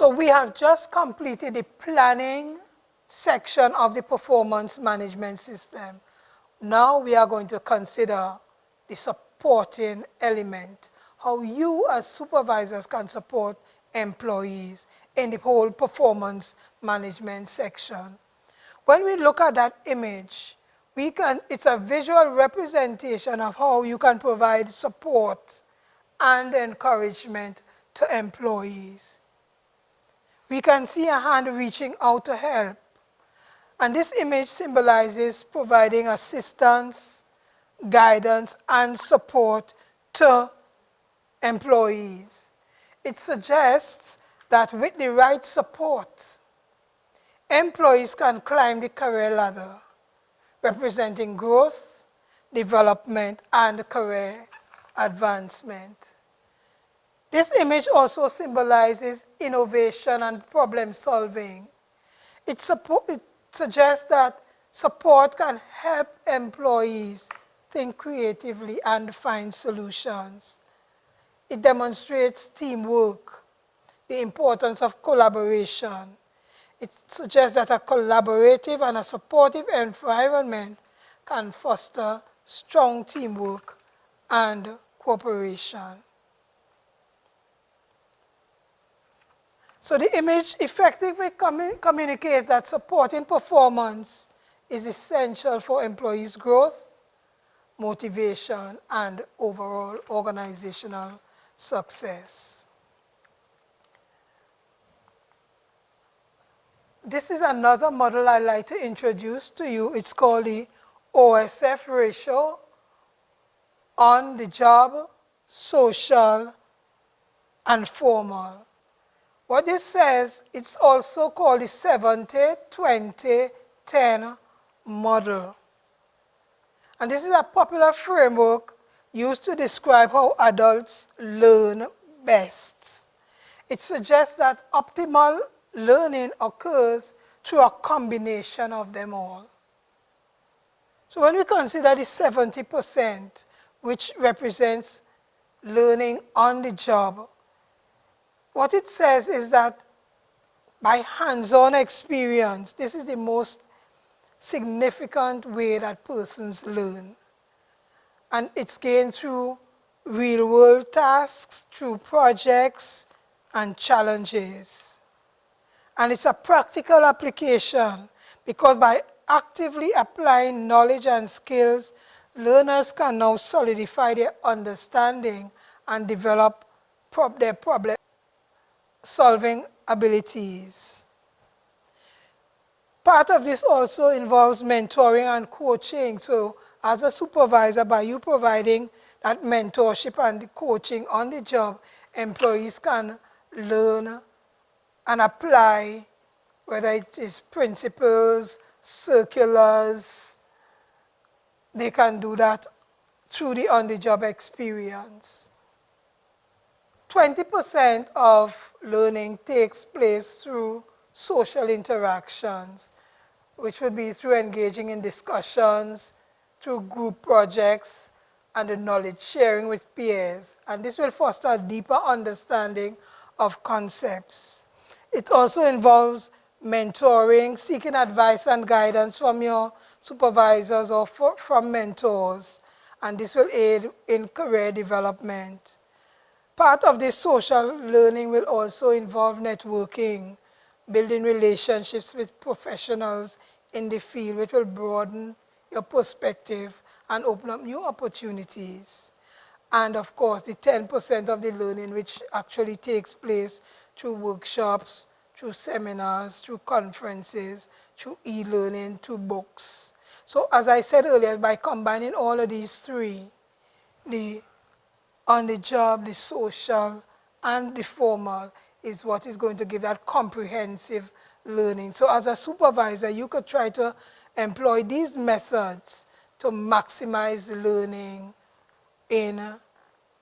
So we have just completed the planning section of the performance management system. Now we are going to consider the supporting element, how you as supervisors can support employees in the whole performance management section. When we look at that image, it's a visual representation of how you can provide support and encouragement to employees. We can see a hand reaching out to help. And this image symbolizes providing assistance, guidance, and support to employees. It suggests that with the right support, employees can climb the career ladder, representing growth, development, and career advancement. This image also symbolizes innovation and problem solving. It suggests that support can help employees think creatively and find solutions. It demonstrates teamwork, the importance of collaboration. It suggests that a collaborative and a supportive environment can foster strong teamwork and cooperation. So the image effectively communicates that supporting performance is essential for employees' growth, motivation, and overall organizational success. This is another model I'd like to introduce to you. It's called the OSF ratio: on the job, social, and formal. What this says, it's also called the 70-20-10 model. And this is a popular framework used to describe how adults learn best. It suggests that optimal learning occurs through a combination of them all. So when we consider the 70%, which represents learning on the job, what it says is that by hands-on experience, this is the most significant way that persons learn. And it's gained through real-world tasks, through projects and challenges. And it's a practical application because by actively applying knowledge and skills, learners can now solidify their understanding and develop their problem-solving abilities. Part of this also involves mentoring and coaching. So as a supervisor, by you providing that mentorship and coaching on the job, employees can learn and apply, whether it is principles, circulars, they can do that through the on-the-job experience. 20% of learning takes place through social interactions, which would be through engaging in discussions, through group projects, and the knowledge sharing with peers. And this will foster a deeper understanding of concepts. It also involves mentoring, seeking advice and guidance from your supervisors or from mentors, and this will aid in career development. Part of this social learning will also involve networking, building relationships with professionals in the field, which will broaden your perspective and open up new opportunities. And of course, the 10% of the learning which actually takes place through workshops, through seminars, through conferences, through e-learning, through books. So as I said earlier, by combining all of these three, the on-the-job, the social, and the formal, is what is going to give that comprehensive learning. So as a supervisor, you could try to employ these methods to maximize the learning in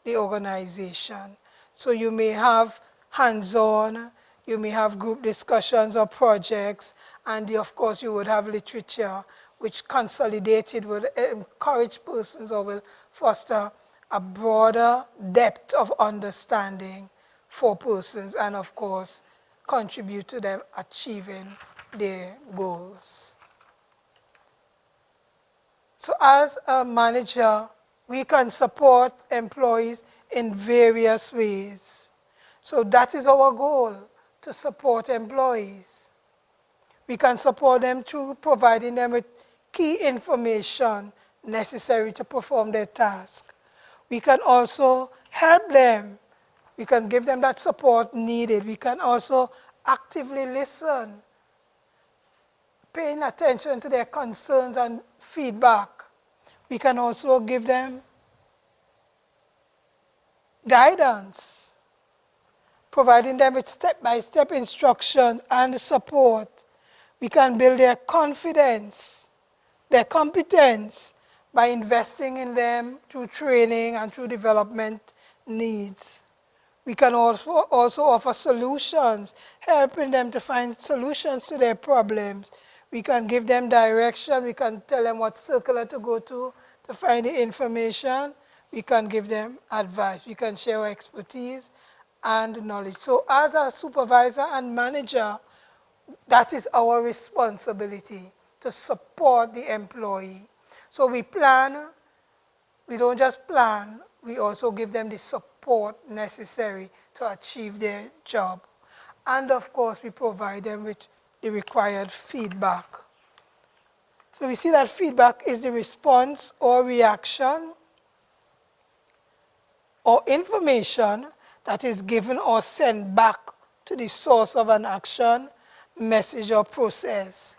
the organization. So you may have hands-on, you may have group discussions or projects, and of course you would have literature which consolidated will encourage persons or will foster a broader depth of understanding for persons, and of course contribute to them achieving their goals. So as a manager, we can support employees in various ways. So that is our goal, to support employees. We can support them through providing them with key information necessary to perform their task. We can also help them. We can give them that support needed. We can also actively listen, paying attention to their concerns and feedback. We can also give them guidance, providing them with step-by-step instructions and support. We can build their confidence, their competence, by investing in them through training and through development needs. We can also offer solutions, helping them to find solutions to their problems. We can give them direction. We can tell them what circular to go to find the information. We can give them advice. We can share our expertise and knowledge. So as a supervisor and manager, that is our responsibility, to support the employee. So we plan. We don't just plan. We also give them the support necessary to achieve their job. And of course, we provide them with the required feedback. So we see that feedback is the response or reaction or information that is given or sent back to the source of an action, message, or process.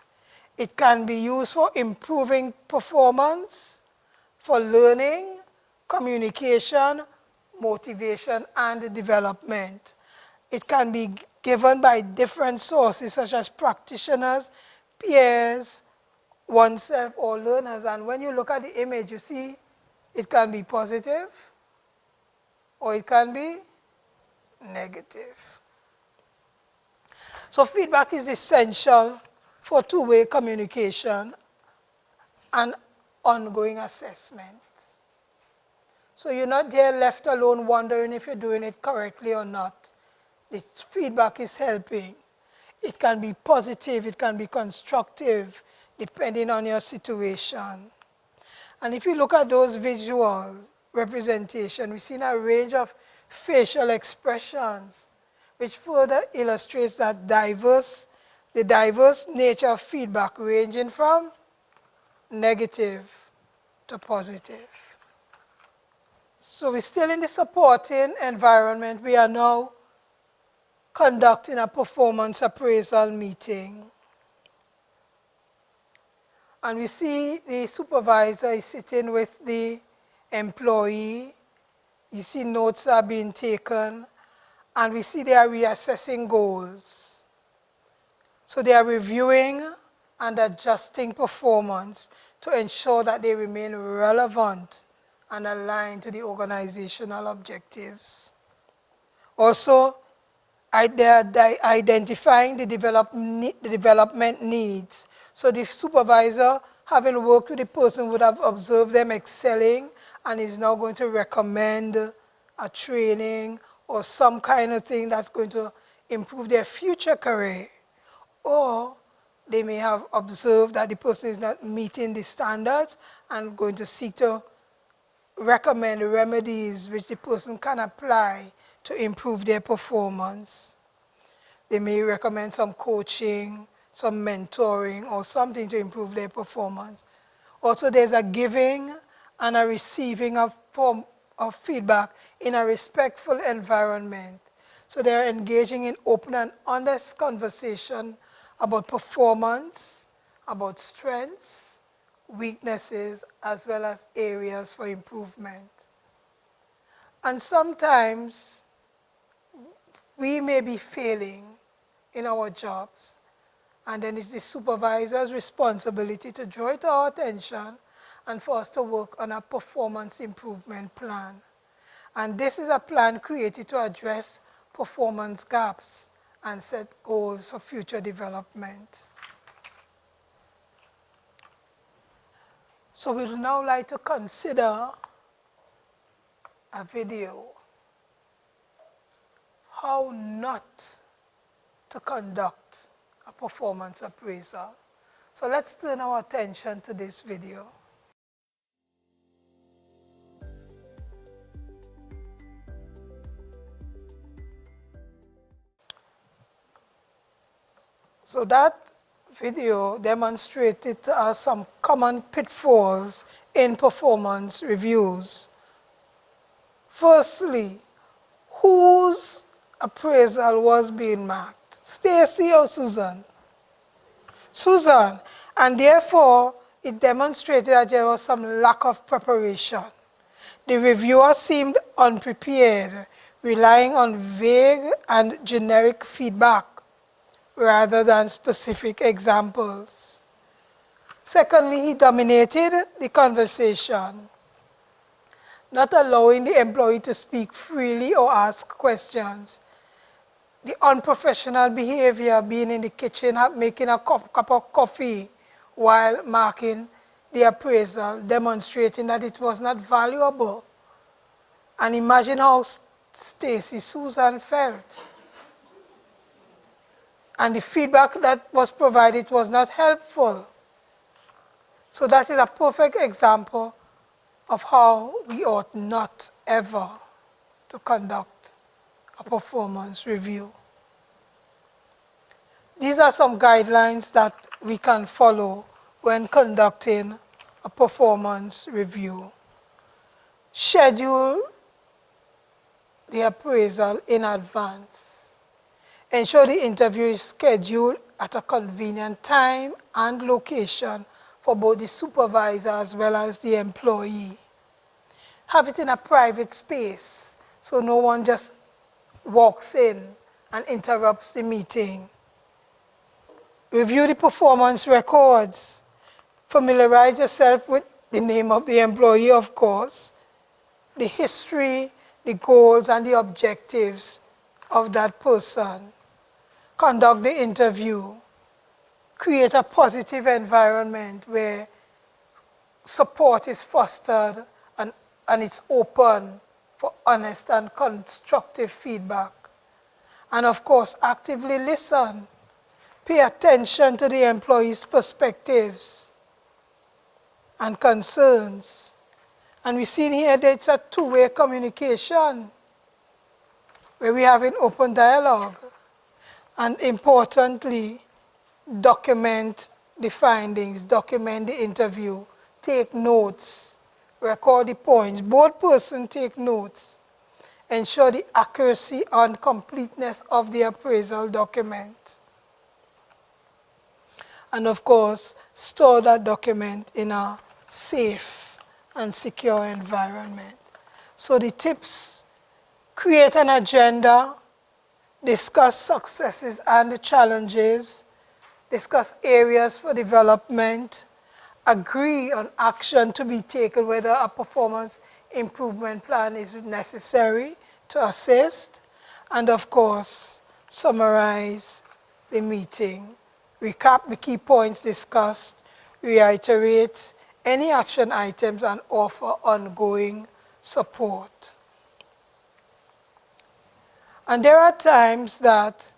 It can be used for improving performance, for learning, communication, motivation, and development. It can be given by different sources such as practitioners, peers, oneself, or learners. And when you look at the image, you see it can be positive or it can be negative. So feedback is essential for two-way communication and ongoing assessment. So you're not there left alone wondering if you're doing it correctly or not. The feedback is helping. It can be positive, it can be constructive, depending on your situation. And if you look at those visual representation, we've seen a range of facial expressions, which further illustrates that the diverse nature of feedback, ranging from negative to positive. So we're still in the supporting environment. We are now conducting a performance appraisal meeting. And we see the supervisor is sitting with the employee. You see notes are being taken. And we see they are reassessing goals. So they are reviewing and adjusting performance to ensure that they remain relevant and aligned to the organizational objectives. Also, they are identifying the development needs. So the supervisor, having worked with the person, would have observed them excelling and is now going to recommend a training or some kind of thing that's going to improve their future career. Or they may have observed that the person is not meeting the standards and going to seek to recommend remedies which the person can apply to improve their performance. They may recommend some coaching, some mentoring, or something to improve their performance. Also, there's a giving and a receiving of feedback in a respectful environment. So they're engaging in open and honest conversation about performance, about strengths, weaknesses, as well as areas for improvement. And sometimes we may be failing in our jobs, and then it's the supervisor's responsibility to draw it to our attention and for us to work on a performance improvement plan. And this is a plan created to address performance gaps and set goals for future development. So we would now like to consider a video, how not to conduct a performance appraisal. So let's turn our attention to this video. So that video demonstrated some common pitfalls in performance reviews. Firstly, whose appraisal was being marked? Stacy or Susan? Susan. And therefore, it demonstrated that there was some lack of preparation. The reviewer seemed unprepared, relying on vague and generic feedback rather than specific examples. Secondly, he dominated the conversation, not allowing the employee to speak freely or ask questions. The unprofessional behavior, being in the kitchen, making a cup of coffee while marking the appraisal, demonstrating that it was not valuable. And imagine how Stacy Susan felt. And the feedback that was provided was not helpful. So that is a perfect example of how we ought not ever to conduct a performance review. These are some guidelines that we can follow when conducting a performance review. Schedule the appraisal in advance. Ensure the interview is scheduled at a convenient time and location for both the supervisor as well as the employee. Have it in a private space so no one just walks in and interrupts the meeting. Review the performance records. Familiarize yourself with the name of the employee, of course, the history, the goals, and the objectives of that person. Conduct the interview. Create a positive environment where support is fostered and it's open for honest and constructive feedback. And of course, actively listen. Pay attention to the employee's perspectives and concerns. And we see here that it's a two-way communication where we have an open dialogue. And importantly, document the findings, document the interview, take notes, record the points. Both persons take notes. Ensure the accuracy and completeness of the appraisal document. And of course, store that document in a safe and secure environment. So the tips: create an agenda, discuss successes and the challenges, discuss areas for development, agree on action to be taken, whether a performance improvement plan is necessary to assist, and of course, summarize the meeting. Recap the key points discussed, reiterate any action items, and offer ongoing support. And there are times that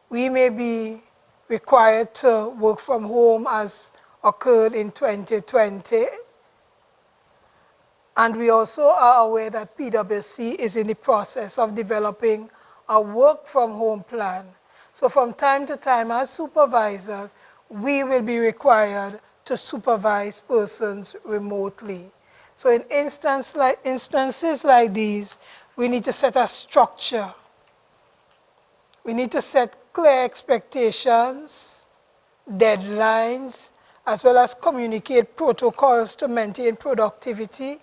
we may be required to work from home, as occurred in 2020. And we also are aware that PwC is in the process of developing a work from home plan. So from time to time, as supervisors, we will be required to supervise persons remotely. So in instances like these, we need to set a structure. We need to set clear expectations, deadlines, as well as communicate protocols to maintain productivity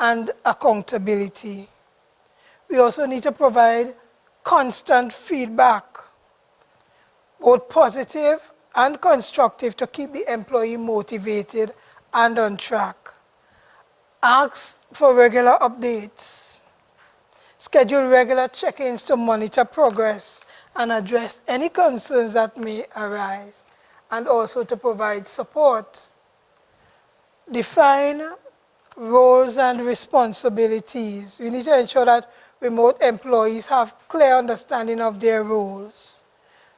and accountability. We also need to provide constant feedback, both positive and constructive, to keep the employee motivated and on track. Ask for regular updates. Schedule regular check-ins to monitor progress and address any concerns that may arise, and also to provide support. Define roles and responsibilities. We need to ensure that remote employees have clear understanding of their roles.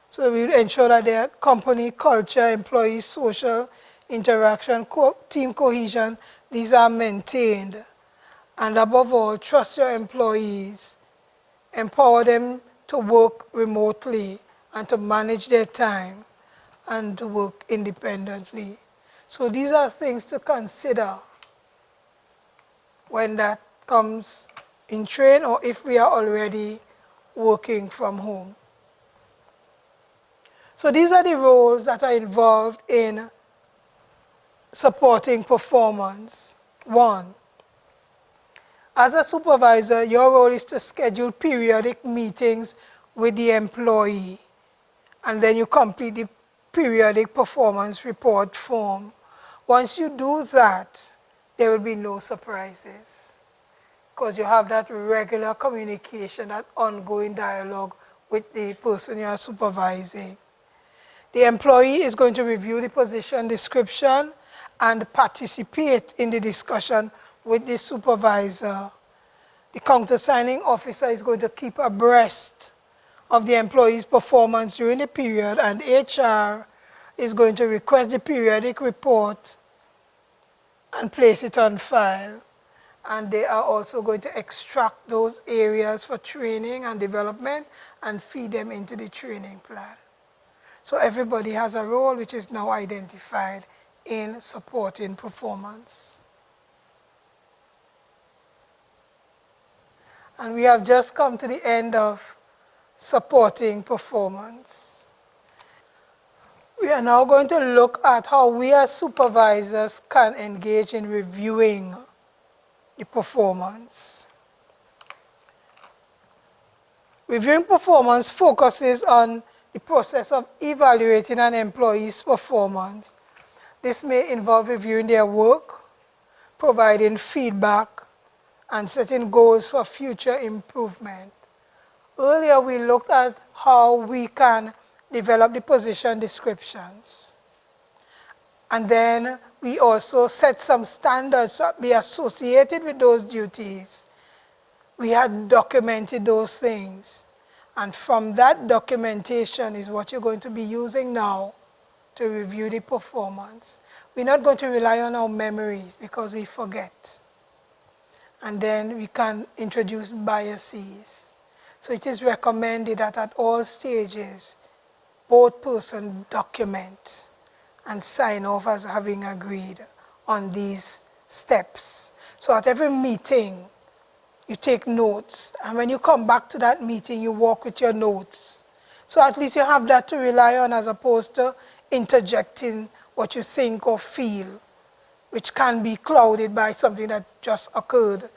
So we ensure that their company culture, employee social interaction, team cohesion, these are maintained. And above all, trust your employees. Empower them to work remotely and to manage their time and to work independently. So these are things to consider when that comes in train or if we are already working from home. So these are the roles that are involved in supporting performance. 1, as a supervisor, your role is to schedule periodic meetings with the employee, and then you complete the periodic performance report form. Once you do that, there will be no surprises because you have that regular communication, that ongoing dialogue with the person you are supervising. The employee is going to review the position description and participate in the discussion with the supervisor. The countersigning officer is going to keep abreast of the employee's performance during the period, and HR is going to request the periodic report and place it on file. And they are also going to extract those areas for training and development and feed them into the training plan. So everybody has a role which is now identified in supporting performance. And we have just come to the end of supporting performance. We are now going to look at how we as supervisors can engage in reviewing the performance. Reviewing performance focuses on the process of evaluating an employee's performance. This may involve reviewing their work, providing feedback, and setting goals for future improvement. Earlier, we looked at how we can develop the position descriptions. And then we also set some standards to be associated with those duties. We had documented those things. And from that documentation is what you're going to be using now to review the performance. We're not going to rely on our memories because we forget. And then we can introduce biases. So it is recommended that at all stages, both persons document and sign off as having agreed on these steps. So at every meeting, you take notes, and when you come back to that meeting, you walk with your notes. So at least you have that to rely on as opposed to interjecting what you think or feel, which can be clouded by something that just occurred.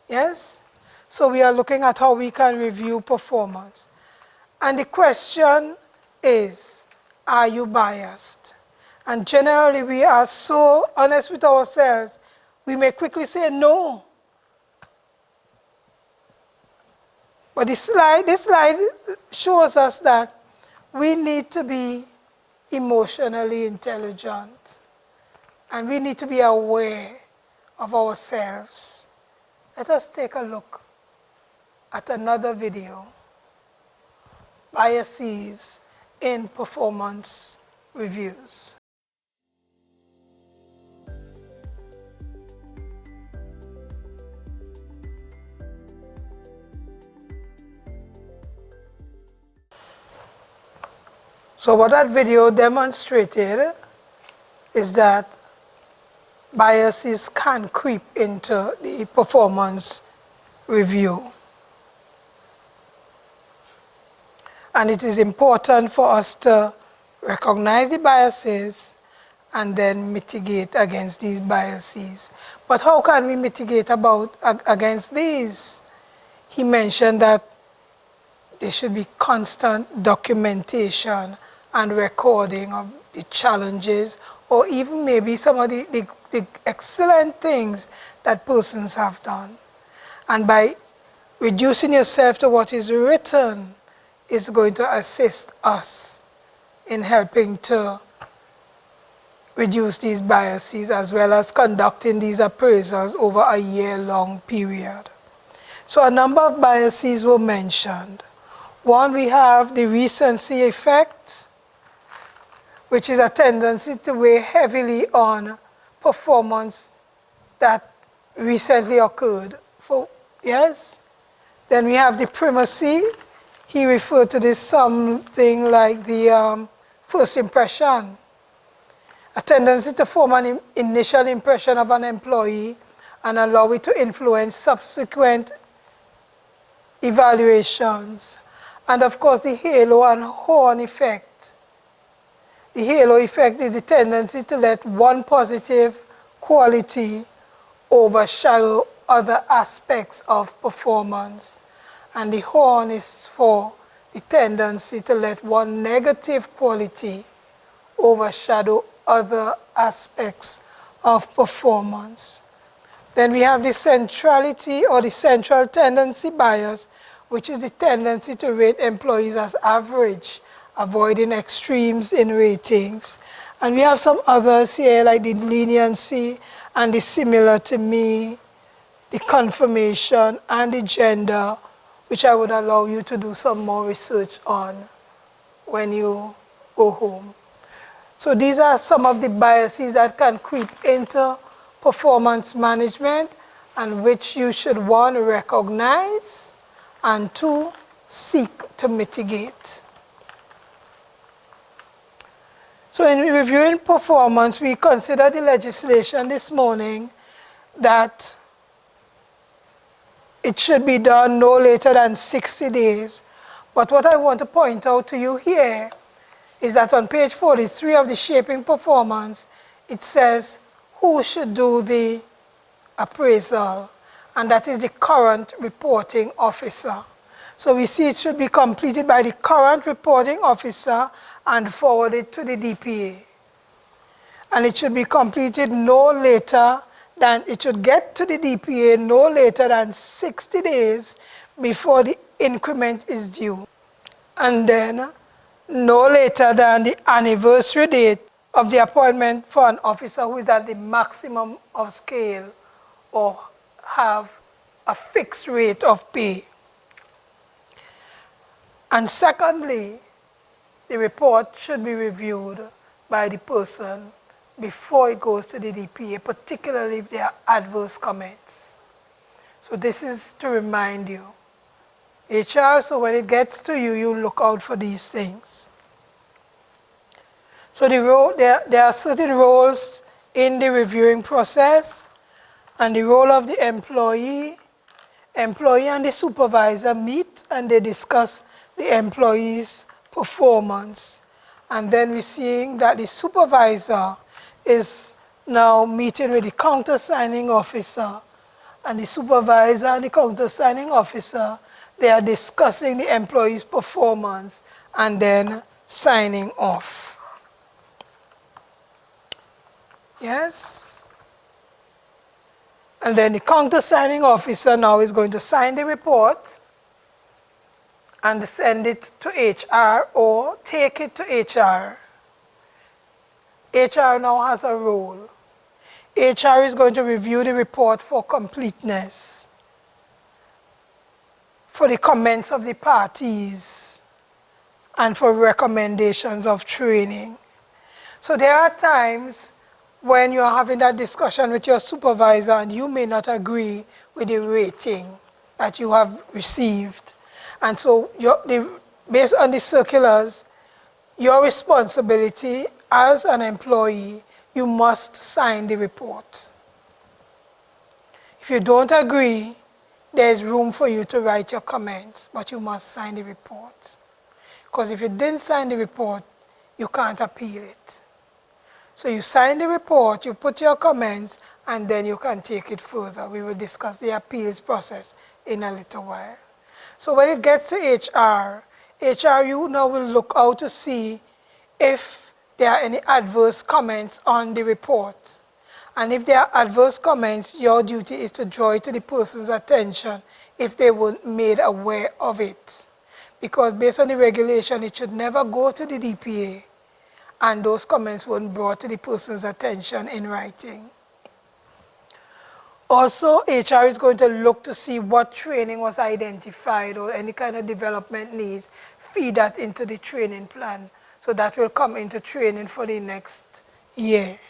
Yes? So we are looking at how we can review performance. And the question is, are you biased? And generally, we are so honest with ourselves, we may quickly say no. But this slide shows us that we need to be emotionally intelligent, and we need to be aware of ourselves. Let us take a look at another video, biases in performance reviews. So what that video demonstrated is that biases can creep into the performance review. And it is important for us to recognize the biases and then mitigate against these biases. But how can we mitigate against these? He mentioned that there should be constant documentation and recording of the challenges, or even maybe some of the excellent things that persons have done. And by reducing yourself to what is written, is going to assist us in helping to reduce these biases, as well as conducting these appraisals over a year-long period. So a number of biases were mentioned. One, we have the recency effect, which is a tendency to weigh heavily on performance that recently occurred. Yes? Then we have the primacy. He referred to this something like the first impression. A tendency to form an initial impression of an employee and allow it to influence subsequent evaluations. And of course, the halo and horn effect. The halo effect is the tendency to let one positive quality overshadow other aspects of performance. And the horn is for the tendency to let one negative quality overshadow other aspects of performance. Then we have the centrality or the central tendency bias, which is the tendency to rate employees as average, avoiding extremes in ratings. And we have some others here like the leniency and the similar to me, the confirmation and the gender, which I would allow you to do some more research on when you go home. So these are some of the biases that can creep into performance management and which you should, one, recognize, and two, seek to mitigate. So in reviewing performance, we considered the legislation this morning that it should be done no later than 60 days. But what I want to point out to you here is that on page 43 of the Shaping Performance, it says who should do the appraisal, and that is the current reporting officer. So we see it should be completed by the current reporting officer and forwarded to the DPA. And it should be completed no later than, it should get to the DPA no later than 60 days before the increment is due. And then no later than the anniversary date of the appointment for an officer who is at the maximum of scale or have a fixed rate of pay. And secondly, the report should be reviewed by the person before it goes to the DPA, particularly if there are adverse comments. So this is to remind you. HR, so when it gets to you, you look out for these things. So there are certain roles in the reviewing process, and the role of the employee and the supervisor meet and they discuss the employee's performance. And then we're seeing that the supervisor is now meeting with the countersigning officer, and the supervisor and the countersigning officer, they are discussing the employee's performance and then signing off. Yes? And then the countersigning officer now is going to sign the report and send it to HR or take it to HR. HR now has a role. HR is going to review the report for completeness, for the comments of the parties, and for recommendations of training. So there are times when you're having that discussion with your supervisor and you may not agree with the rating that you have received. And so based on the circulars, your responsibility as an employee, you must sign the report. If you don't agree, there's room for you to write your comments, but you must sign the report. Because if you didn't sign the report, you can't appeal it. So you sign the report, you put your comments, and then you can take it further. We will discuss the appeals process in a little while. So when it gets to HR, you now will look out to see if there are any adverse comments on the report. And if there are adverse comments, your duty is to draw it to the person's attention if they weren't made aware of it. Because based on the regulation, it should never go to the DPA, and those comments weren't brought to the person's attention in writing. Also, HR is going to look to see what training was identified or any kind of development needs, feed that into the training plan. So that will come into training for the next year.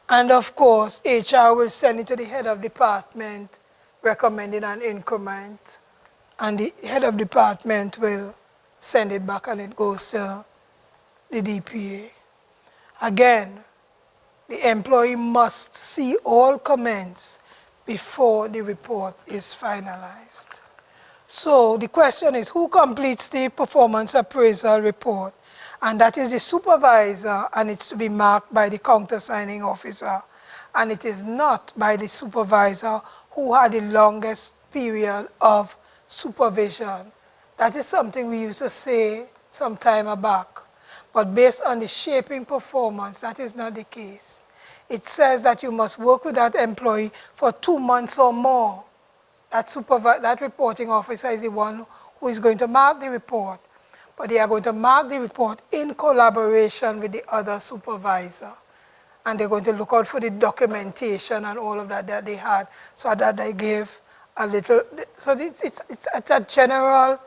And of course, HR will send it to the head of department recommending an increment. And the head of department will send it back and it goes to the DPA. Again, the employee must see all comments before the report is finalized. So the question is, who completes the performance appraisal report? And that is the supervisor, and it's to be marked by the countersigning officer. And it is not by the supervisor who had the longest period of supervision. That is something we used to say some time back. But based on the shaping performance, that is not the case. It says that you must work with that employee for 2 months or more. That reporting officer is the one who is going to mark the report. But they are going to mark the report in collaboration with the other supervisor. And they're going to look out for the documentation and all of that that they had, so that they give a little, so it's a general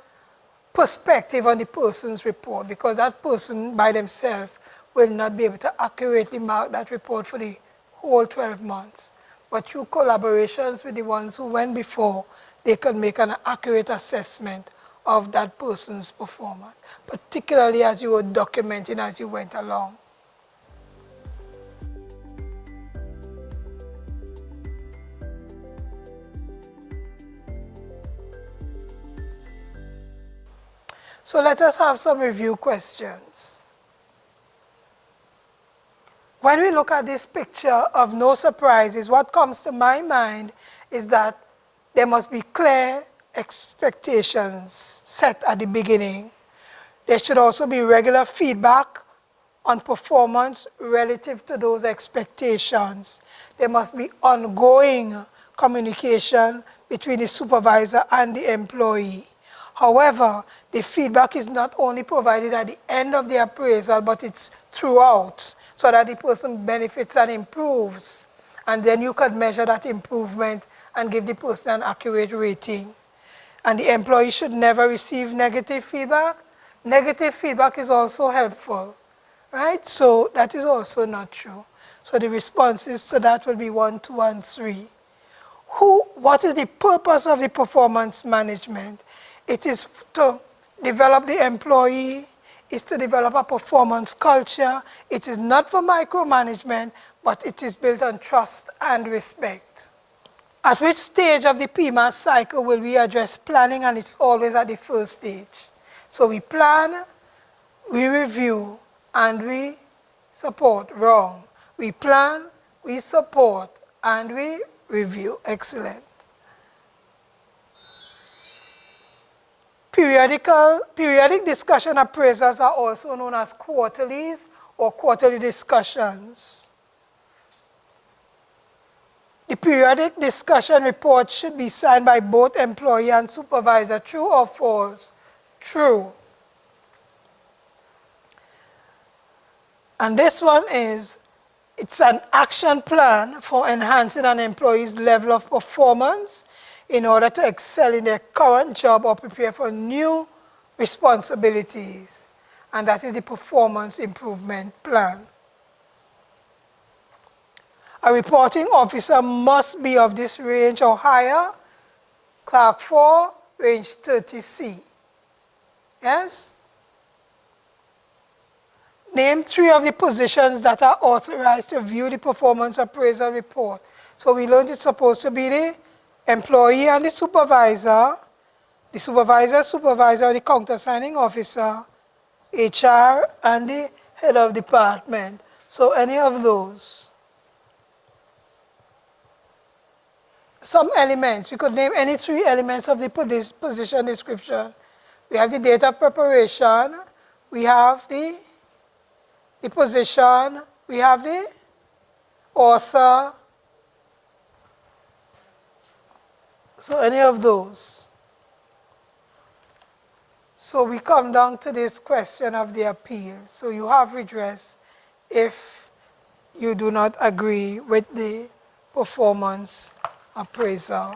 perspective on the person's report, because that person by themselves will not be able to accurately mark that report for the whole 12 months. But through collaborations with the ones who went before, they can make an accurate assessment of that person's performance, particularly as you were documenting as you went along. So let us have some review questions. When we look at this picture of no surprises, what comes to my mind is that there must be clear expectations set at the beginning. There should also be regular feedback on performance relative to those expectations. There must be ongoing communication between the supervisor and the employee. However, the feedback is not only provided at the end of the appraisal, but it's throughout, so that the person benefits and improves. And then you could measure that improvement and give the person an accurate rating. And the employee should never receive negative feedback. Negative feedback is also helpful, right? So that is also not true. So the responses to that will be 1, 2, and 3. What is the purpose of the performance management? It is to develop the employee, is to develop a performance culture. It is not for micromanagement, but it is built on trust and respect. At which stage of the PMAS cycle will we address planning? And it's always at the first stage. So we plan, we review, and we support. Wrong. We plan, we support, and we review. Excellent. Periodic discussion appraisals are also known as quarterlies or quarterly discussions. The periodic discussion report should be signed by both employee and supervisor. True or false? True. And this one is, it's an action plan for enhancing an employee's level of performance in order to excel in their current job or prepare for new responsibilities. And that is the performance improvement plan. A reporting officer must be of this range or higher. Clerk 4, range 30C. Yes? Name 3 of the positions that are authorized to view the performance appraisal report. So we learned it's supposed to be the employee and the supervisor, or the countersigning officer, HR, and the head of department. So any of those. Some elements, we could name any 3 elements of the position description. We have the date of preparation, we have the position, we have the author. So any of those. So we come down to this question of the appeal. So you have redress if you do not agree with the performance appraisal.